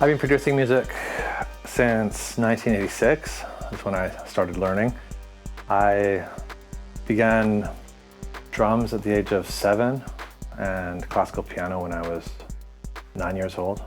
I've been producing music since 1986, that's when I started learning. I began drums at the age of 7 and classical piano when I was 9 years old.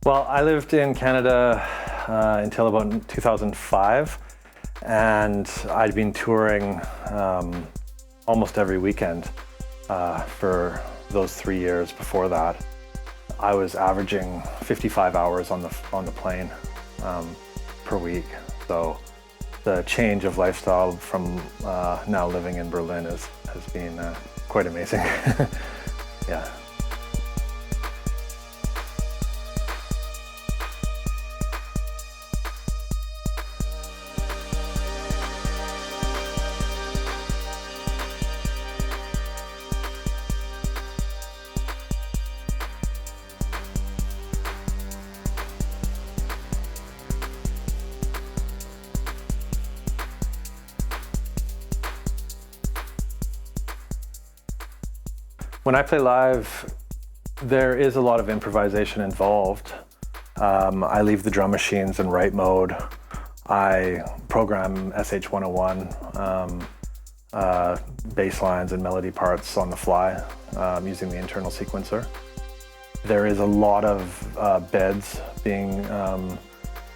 Well, I lived in Canada until about 2005, and I'd been touring almost every weekend for those 3 years before that. I was averaging 55 hours on the plane per week. So the change of lifestyle from now living in Berlin has been quite amazing. Yeah. When I play live, there is a lot of improvisation involved. I leave the drum machines in write mode. I program SH-101 bass lines and melody parts on the fly using the internal sequencer. There is a lot of beds being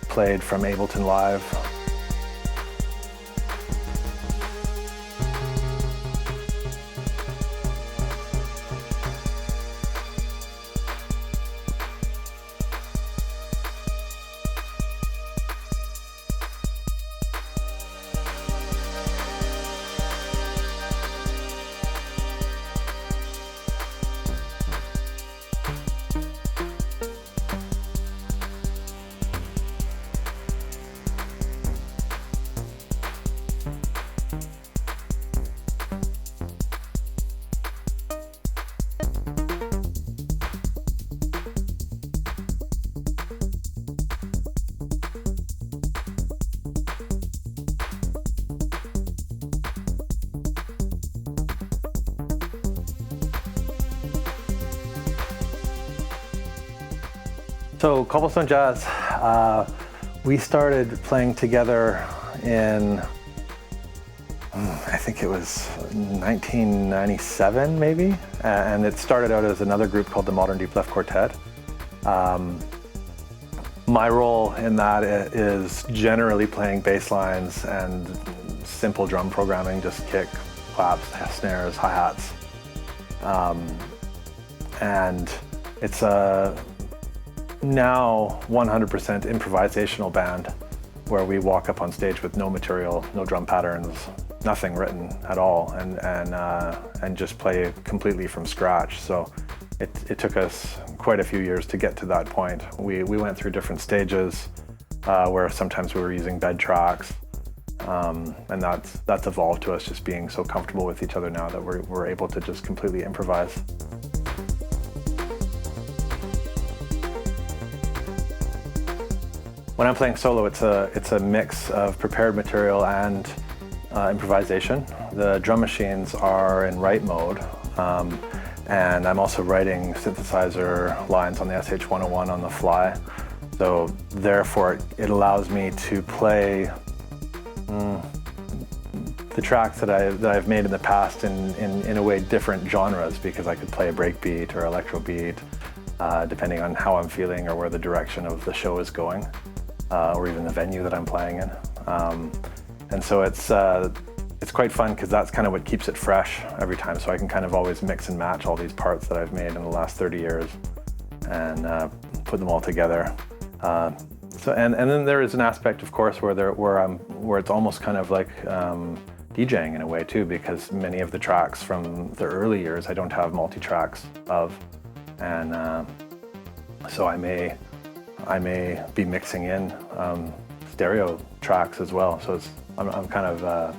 played from Ableton Live. So Cobblestone Jazz, we started playing together in, I think it was 1997 maybe, and it started out as another group called the Modern Deep Left Quartet. My role in that is generally playing bass lines and simple drum programming, just kick, claps, snares, hi-hats. And it's a now 100% improvisational band where we walk up on stage with no material, no drum patterns, nothing written at all, and just play completely from scratch. So it took us quite a few years to get to that point. We went through different stages where sometimes we were using bed tracks, and that's evolved to us just being so comfortable with each other now that we're able to just completely improvise. When I'm playing solo, it's a mix of prepared material and improvisation. The drum machines are in write mode, and I'm also writing synthesizer lines on the SH-101 on the fly. So therefore, it allows me to play the tracks that I've made in the past in a way different genres, because I could play a breakbeat or electro beat, depending on how I'm feeling or where the direction of the show is going, or even the venue that I'm playing in. And so it's quite fun because that's kind of what keeps it fresh every time. So I can kind of always mix and match all these parts that I've made in the last 30 years and put them all together. And then there is an aspect, of course, where it's almost kind of like DJing in a way too, because many of the tracks from the early years I don't have multi-tracks of, and so I may be mixing in stereo tracks as well. So I'm kind of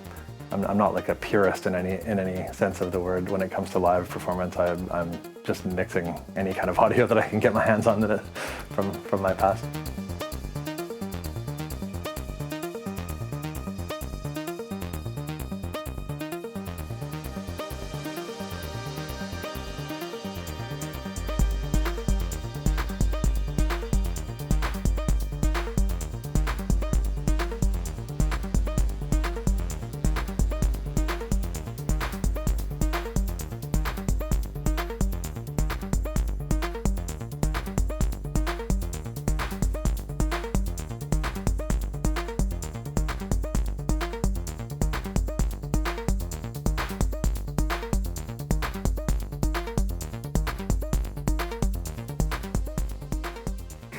I'm not like a purist in any sense of the word when it comes to live performance. I'm just mixing any kind of audio that I can get my hands on from my past.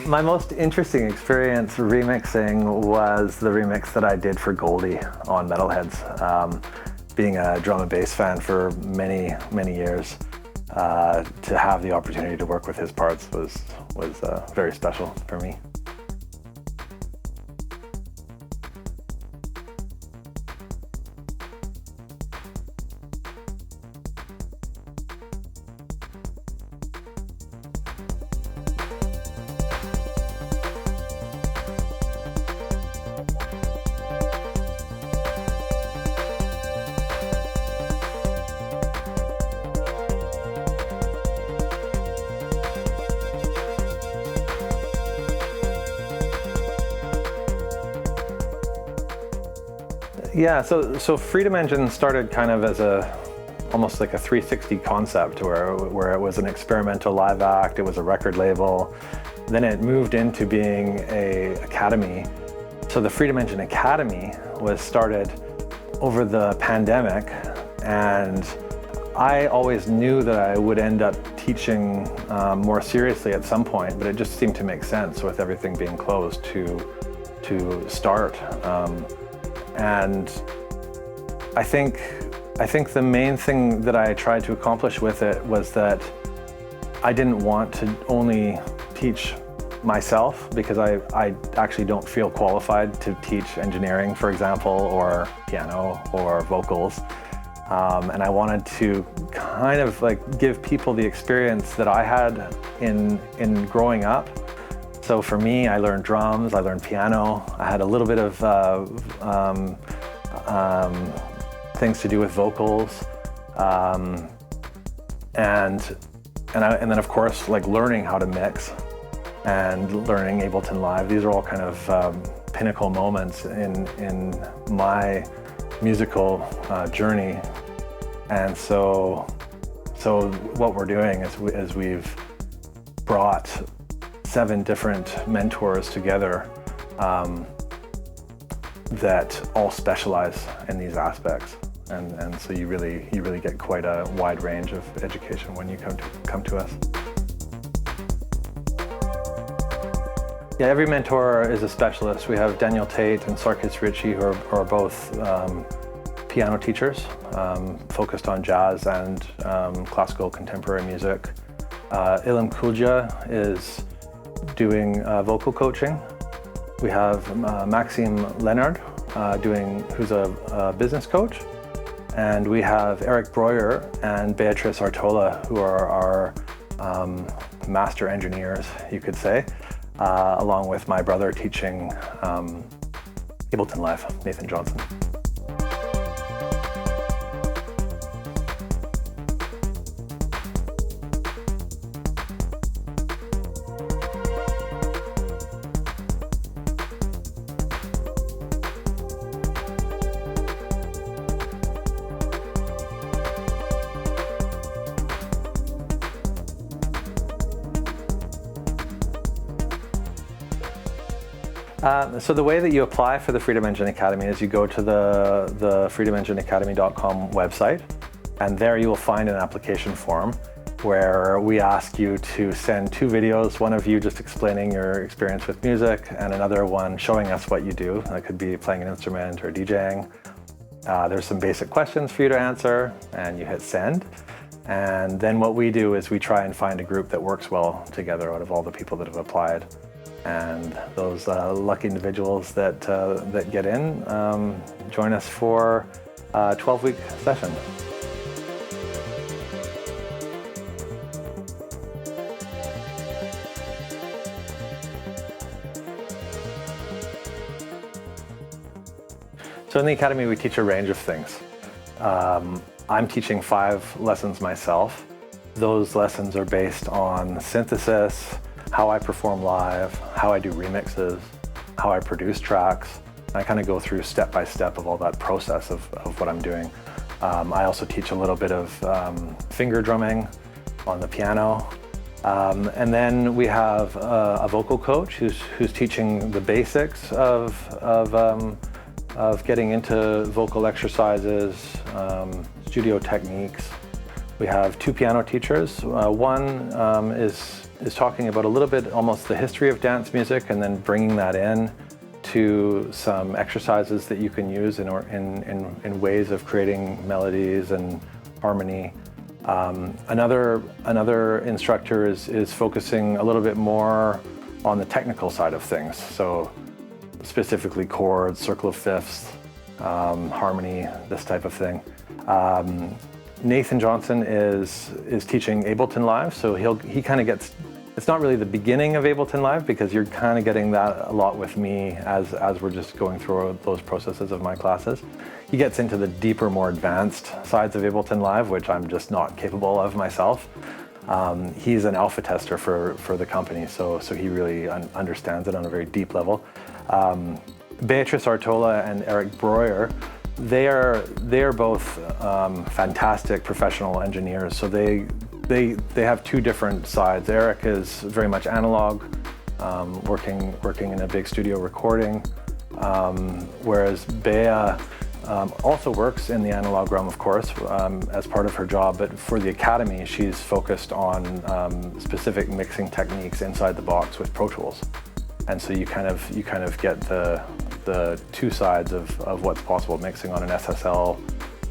My most interesting experience remixing was the remix that I did for Goldie on Metalheads. Being a drum and bass fan for many, many years, to have the opportunity to work with his parts was very special for me. Yeah, so Freedom Engine started kind of as almost like a 360 concept where it was an experimental live act, it was a record label, then it moved into being an academy. So the Freedom Engine Academy was started over the pandemic, and I always knew that I would end up teaching more seriously at some point, but it just seemed to make sense with everything being closed to start. And I think the main thing that I tried to accomplish with it was that I didn't want to only teach myself, because I actually don't feel qualified to teach engineering, for example, or piano or vocals. And I wanted to kind of like give people the experience that I had in growing up. So for me, I learned drums, I learned piano, I had a little bit of things to do with vocals, and then of course like learning how to mix and learning Ableton Live. These are all kind of pinnacle moments in my musical journey. And so what we're doing is we've brought 7 different mentors together that all specialize in these aspects, and so you really get quite a wide range of education when you come to us. Yeah, every mentor is a specialist. We have Daniel Tate and Sarkis Ritchie, who are both piano teachers, focused on jazz and classical contemporary music. Ilham Kulja is doing vocal coaching. We have Maxime Leonard who's a business coach, and we have Eric Breuer and Beatrice Artola, who are our master engineers, you could say, along with my brother teaching Ableton Live, Mathew Jonson. So the way that you apply for the Freedom Engine Academy is you go to the freedomengineacademy.com website, and there you will find an application form where we ask you to send 2 videos, one of you just explaining your experience with music and another one showing us what you do. That could be playing an instrument or DJing. There's some basic questions for you to answer, and you hit send. And then what we do is we try and find a group that works well together out of all the people that have applied. And those lucky individuals that get in join us for a 12-week session. So in the Academy, we teach a range of things. I'm teaching 5 lessons myself. Those lessons are based on synthesis, how I perform live, how I do remixes, how I produce tracks. I kind of go through step by step of all that process of what I'm doing. I also teach a little bit of finger drumming on the piano. And then we have a vocal coach who's teaching the basics of getting into vocal exercises, studio techniques. We have 2 piano teachers. One is talking about a little bit almost the history of dance music and then bringing that in to some exercises that you can use in ways of creating melodies and harmony. Another instructor is focusing a little bit more on the technical side of things. So specifically chords, circle of fifths, harmony, this type of thing. Mathew Jonson is teaching Ableton Live, so he kind of gets, it's not really the beginning of Ableton Live because you're kind of getting that a lot with me as we're just going through those processes of my classes. He gets into the deeper, more advanced sides of Ableton Live, which I'm just not capable of myself. He's an alpha tester for the company, so he really understands it on a very deep level. Beatrice Artola and Eric Breuer, they are both fantastic professional engineers. So they have 2 different sides. Eric is very much analog, working in a big studio recording, whereas Bea also works in the analog realm, of course, as part of her job. But for the Academy, she's focused on specific mixing techniques inside the box with Pro Tools. And so you kind of get the 2 sides of what's possible mixing on an SSL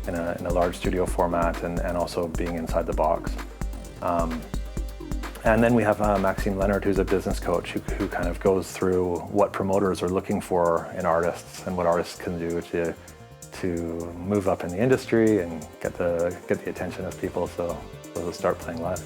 in a large studio format and also being inside the box. And then we have Maxime Leonard, who's a business coach who kind of goes through what promoters are looking for in artists and what artists can do to move up in the industry and get the attention of people so they'll start playing live.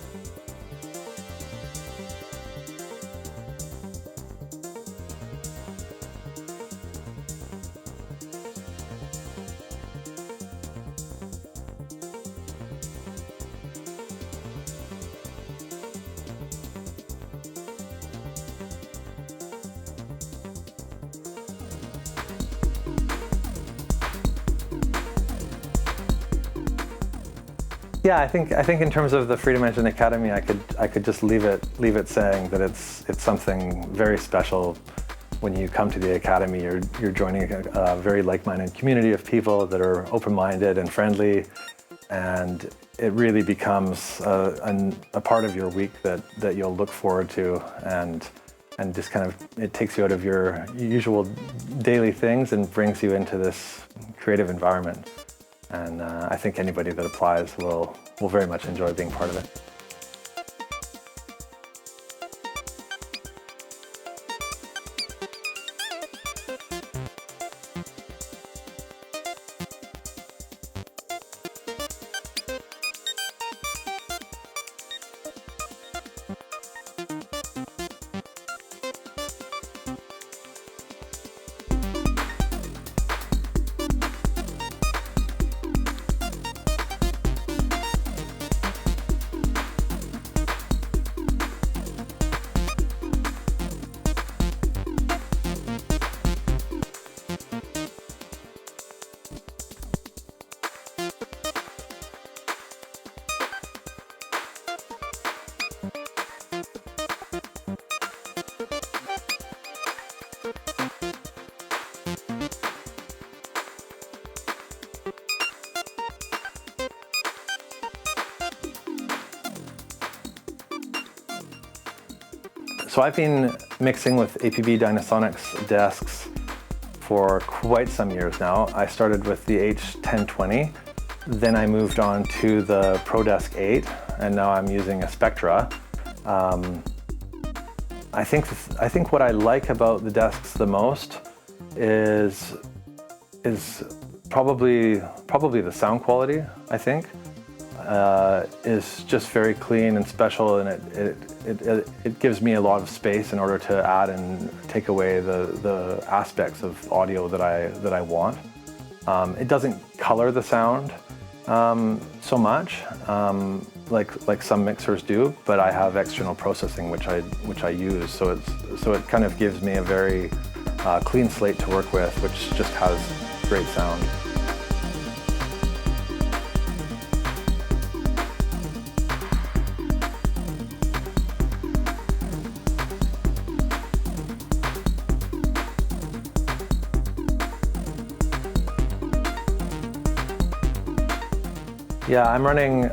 Yeah, I think in terms of the Freedom Engine Academy, I could just leave it saying that it's something very special. When you come to the Academy, you're joining a very like-minded community of people that are open-minded and friendly, and it really becomes a part of your week that you'll look forward to, and just kind of it takes you out of your usual daily things and brings you into this creative environment. And I think anybody that applies will very much enjoy being part of it. So I've been mixing with APB DynaSonics desks for quite some years now. I started with the H1020, then I moved on to the ProDesk 8, and now I'm using a Spectra. I think what I like about the desks the most is probably the sound quality. I think is just very clean and special, and it gives me a lot of space in order to add and take away the aspects of audio that I want. It doesn't color the sound so much like some mixers do, but I have external processing which I use, so it kind of gives me a very clean slate to work with, which just has great sound. Yeah, I'm running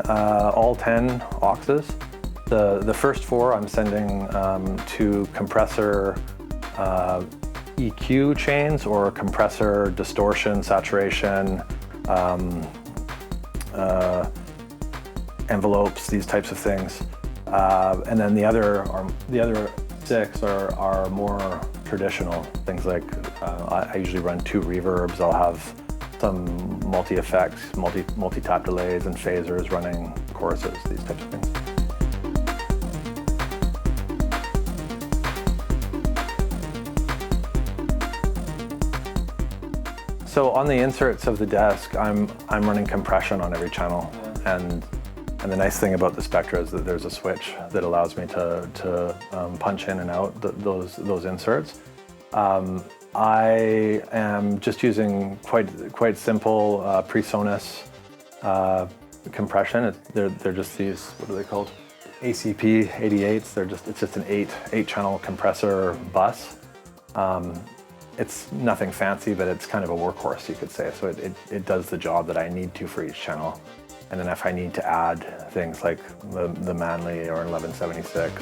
all 10 auxes. The first 4 I'm sending to compressor EQ chains or compressor distortion, saturation, envelopes, these types of things. And then the other 6 are more traditional things like I usually run 2 reverbs. I'll have some multi-effects, multi-tap delays and phasers running choruses, these types of things. So on the inserts of the desk, I'm running compression on every channel, and the nice thing about the Spectra is that there's a switch that allows me to punch in and out those inserts. I am just using quite simple PreSonus compression. They're just these, what are they called? ACP 88s. It's just an 8 channel compressor bus. It's nothing fancy, but it's kind of a workhorse, you could say. So it does the job that I need to for each channel. And then if I need to add things like the Manley or 1176.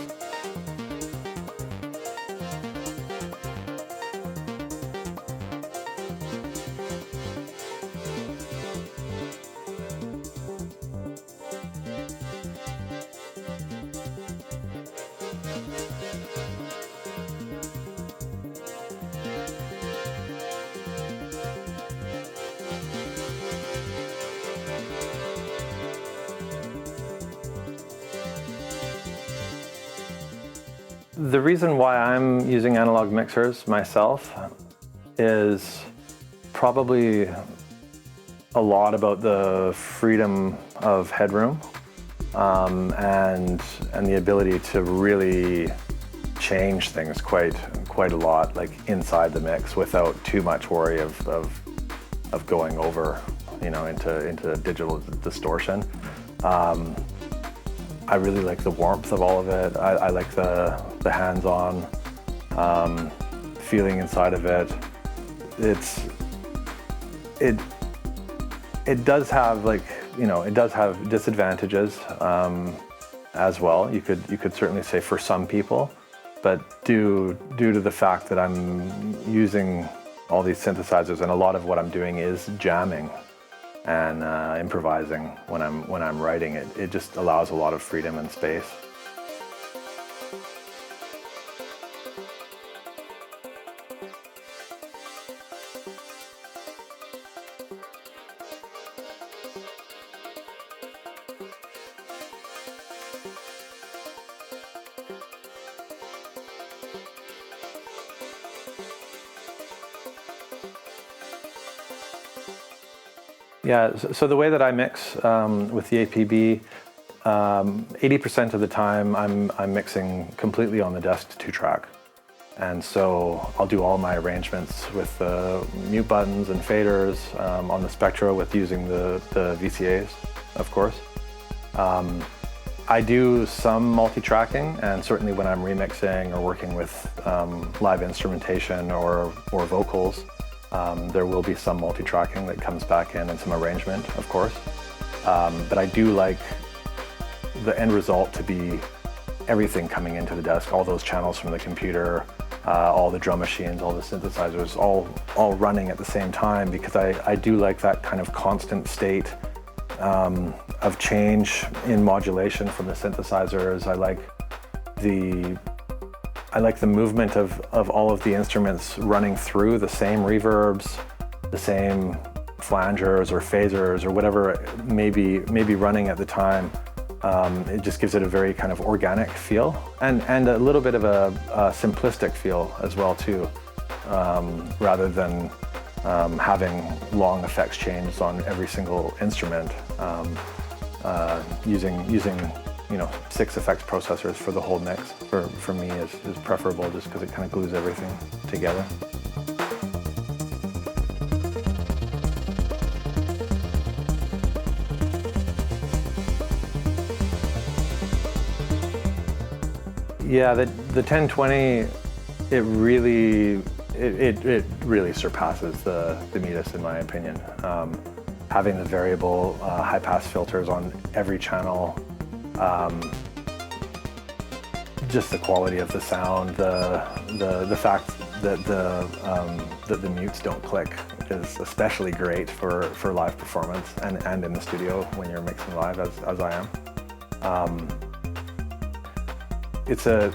The reason why I'm using analog mixers myself is probably a lot about the freedom of headroom and the ability to really change things quite a lot, like inside the mix, without too much worry of going over, into digital distortion. I really like the warmth of all of it. I like the hands-on feeling inside of it. It does have it does have disadvantages as well. You could certainly say for some people, but due to the fact that I'm using all these synthesizers and a lot of what I'm doing is jamming and improvising when I'm writing, it just allows a lot of freedom and space. Yeah, so the way that I mix with the APB, 80% of the time I'm mixing completely on the desk to 2-track. And so I'll do all my arrangements with the mute buttons and faders on the Spectra with using the VCAs, of course. I do some multi-tracking, and certainly when I'm remixing or working with live instrumentation or vocals, there will be some multi-tracking that comes back in and some arrangement, of course. But I do like the end result to be everything coming into the desk, all those channels from the computer, all the drum machines, all the synthesizers, all running at the same time, because I do like that kind of constant state of change in modulation from the synthesizers. I like the movement of all of the instruments running through the same reverbs, the same flangers or phasers or whatever may be running at the time. It just gives it a very kind of organic feel and a little bit of a simplistic feel as well too, rather than having long effects changes on every single instrument. Using 6 effects processors for the whole mix for me is preferable, just because it kind of glues everything together. Yeah, the 1020, it really surpasses the Midas in my opinion. Having the variable high-pass filters on every channel, just the quality of the sound, the fact that the mutes don't click is especially great for live performance and in the studio when you're mixing live, as I am. It's a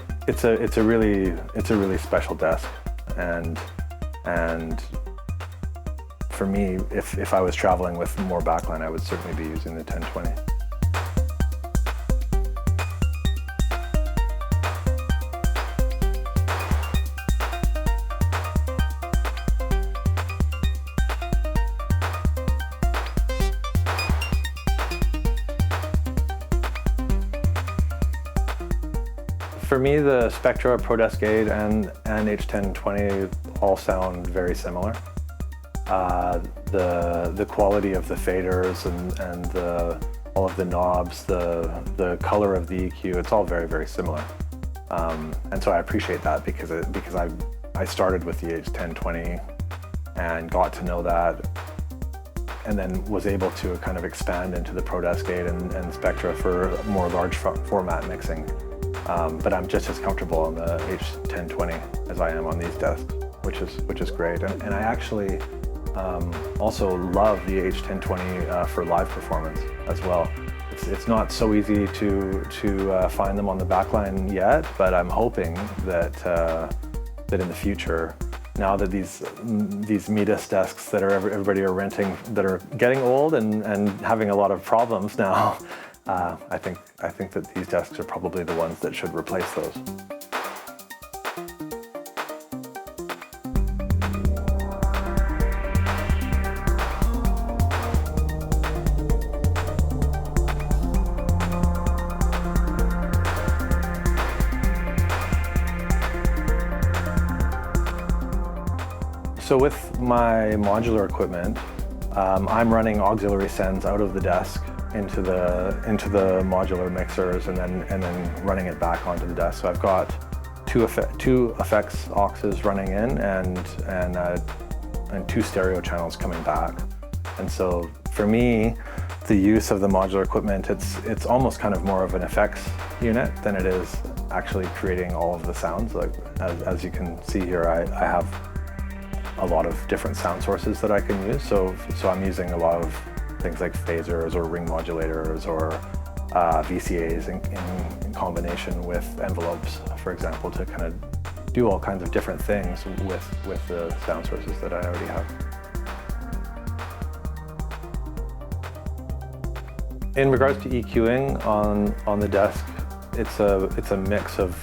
really special desk, and for me, if I was traveling with more backline, I would certainly be using the 1020. For me, the Spectra, ProDesk 8, and H1020 all sound very similar. The quality of the faders and all of the knobs, the color of the EQ, it's all very, very similar. And so I appreciate that because I started with the H1020 and got to know that, and then was able to kind of expand into the ProDesk 8 and Spectra for more large format mixing. But I'm just as comfortable on the H1020 as I am on these desks, which is great. And I actually also love the H1020 for live performance as well. It's not so easy to find them on the backline yet, but I'm hoping that in the future, now that these Midas desks that everybody are renting, that are getting old and having a lot of problems now, I think that these desks are probably the ones that should replace those. So with my modular equipment, I'm running auxiliary sends out of the desk into the modular mixers and then running it back onto the desk. So I've got two effects auxes running in and 2 stereo channels coming back. And so for me, the use of the modular equipment, it's almost kind of more of an effects unit than it is actually creating all of the sounds. Like as you can see here, I have a lot of different sound sources that I can use. So I'm using a lot of things like phasers or ring modulators or VCAs in combination with envelopes, for example, to kind of do all kinds of different things with the sound sources that I already have. In regards to EQing on the desk, it's a mix of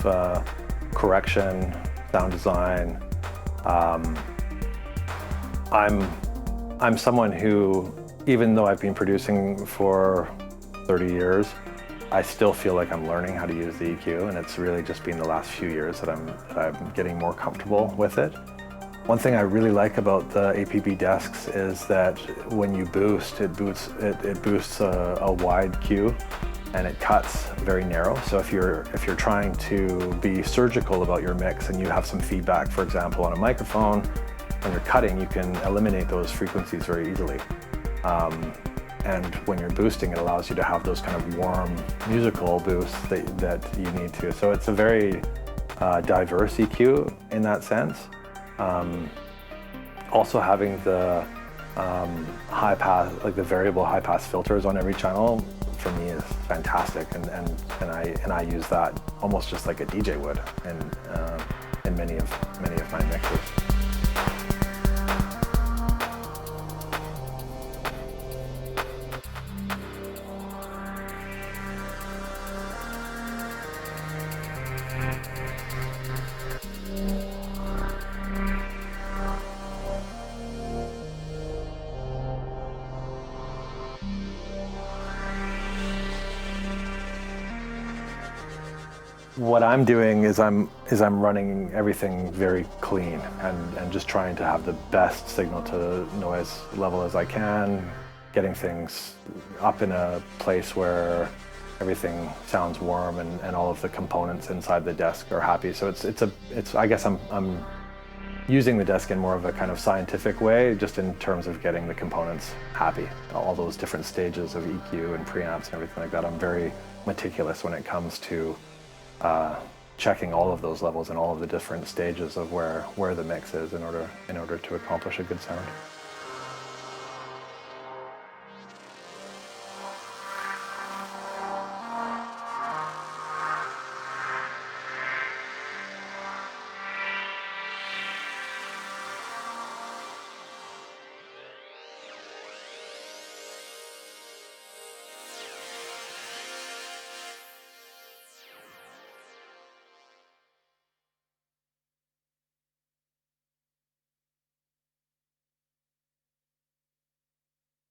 correction, sound design. I'm someone who, even though I've been producing for 30 years, I still feel like I'm learning how to use the EQ, and it's really just been the last few years that I'm getting more comfortable with it. One thing I really like about the APB desks is that when you boost, it boosts a wide Q, and it cuts very narrow. So if you're trying to be surgical about your mix and you have some feedback, for example, on a microphone, when you're cutting, you can eliminate those frequencies very easily. And when you're boosting, it allows you to have those kind of warm musical boosts that you need to. So it's a very diverse EQ in that sense. Also having the high pass, like the variable high pass filters on every channel, for me is fantastic, and I use that almost just like a DJ would in many of my mixes. What I'm doing is I'm running everything very clean and just trying to have the best signal to noise level as I can, getting things up in a place where everything sounds warm and all of the components inside the desk are happy. So it's I guess I'm using the desk in more of a kind of scientific way, just in terms of getting the components happy. All those different stages of EQ and preamps and everything like that. I'm very meticulous when it comes to checking all of those levels and all of the different stages of where the mix is in order to accomplish a good sound.